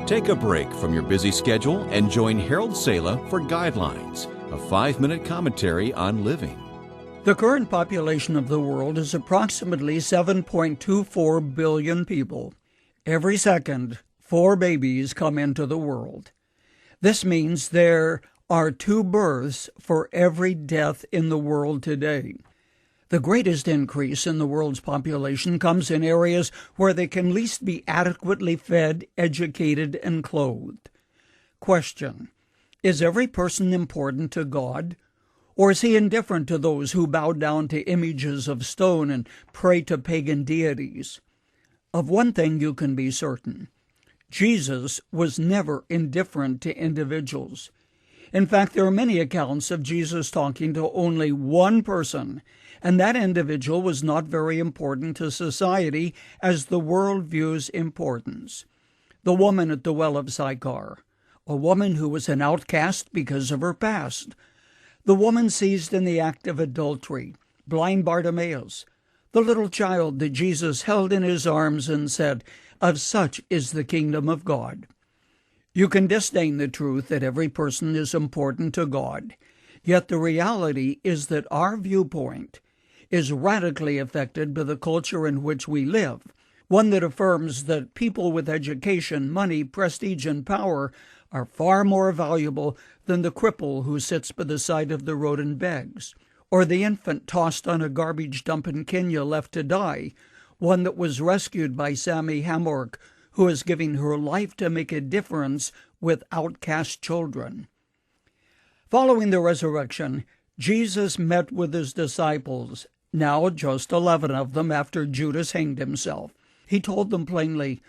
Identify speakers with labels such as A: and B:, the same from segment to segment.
A: Take a break from your busy schedule and join Harold Sala for Guidelines, a 5-minute commentary on living.
B: The current population of the world is approximately 7.24 billion people. Every second, 4 babies come into the world. This means there are 2 births for every death in the world today. The greatest increase in the world's population comes in areas where they can least be adequately fed, educated, and clothed. Question: is every person important to God? Or is he indifferent to those who bow down to images of stone and pray to pagan deities? Of one thing you can be certain: Jesus was never indifferent to individuals. In fact, there are many accounts of Jesus talking to only one person, and that individual was not very important to society as the world views importance. The woman at the well of Sychar, a woman who was an outcast because of her past. The woman seized in the act of adultery, blind Bartimaeus, the little child that Jesus held in his arms and said, "Of such is the kingdom of God." You can disdain the truth that every person is important to God, yet the reality is that our viewpoint is radically affected by the culture in which we live, one that affirms that people with education, money, prestige, and power are far more valuable than the cripple who sits by the side of the road and begs, or the infant tossed on a garbage dump in Kenya left to die, one that was rescued by Sammy Hamork, who is giving her life to make a difference with outcast children. Following the resurrection, Jesus met with his disciples, now just 11 of them after Judas hanged himself. He told them plainly,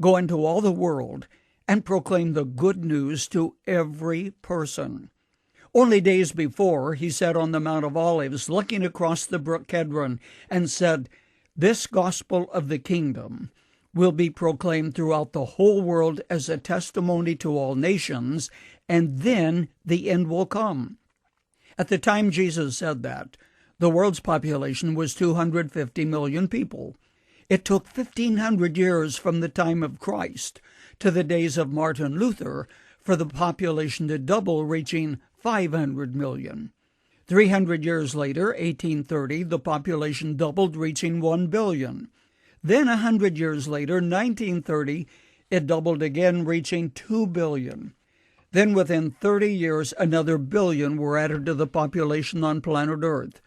B: "Go into all the world and proclaim the good news to every person." Only days before, he sat on the Mount of Olives, looking across the brook Kedron, and said, "This gospel of the kingdom will be proclaimed throughout the whole world as a testimony to all nations, and then the end will come." At the time Jesus said that, the world's population was 250 million people. It took 1,500 years from the time of Christ to the days of Martin Luther for the population to double, reaching 500 million. 300 years later, 1830, the population doubled, reaching 1 billion. Then 100 years later, 1930, it doubled again, reaching 2 billion. Then within 30 years, another billion were added to the population on planet Earth.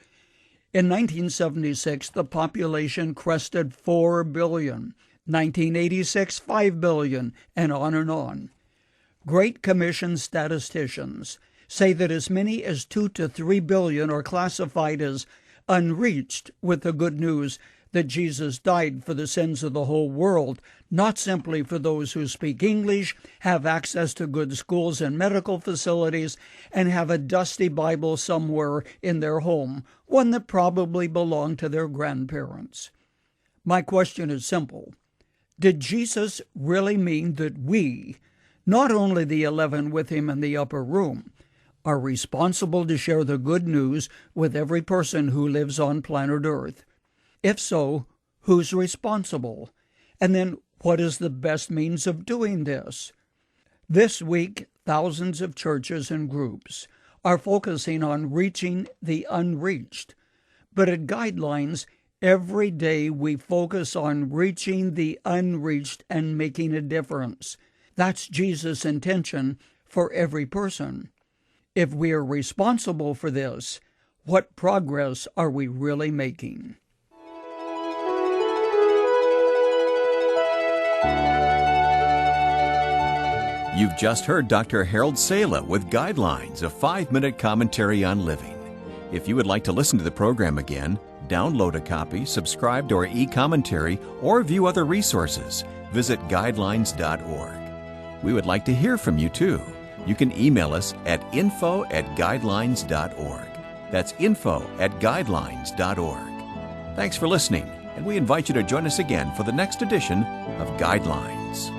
B: In 1976, the population crested 4 billion. 1986, 5 billion, and on and on. Great Commission statisticians say that as many as 2 to 3 billion are classified as unreached with the good news that Jesus died for the sins of the whole world, not simply for those who speak English, have access to good schools and medical facilities, and have a dusty Bible somewhere in their home, one that probably belonged to their grandparents. My question is simple. Did Jesus really mean that we, not only the 11 with him in the upper room, are responsible to share the good news with every person who lives on planet Earth? If so, who's responsible? And then what is the best means of doing this? This week, thousands of churches and groups are focusing on reaching the unreached. But at Guidelines, every day we focus on reaching the unreached and making a difference. That's Jesus' intention for every person. If we are responsible for this, what progress are we really making?
A: You've just heard Dr. Harold Sala with Guidelines, a 5-minute commentary on living. If you would like to listen to the program again, download a copy, subscribe to our e-commentary, or view other resources, visit guidelines.org. We would like to hear from you too. You can email us at info@guidelines.org. That's info@guidelines.org. Thanks for listening, and we invite you to join us again for the next edition of Guidelines.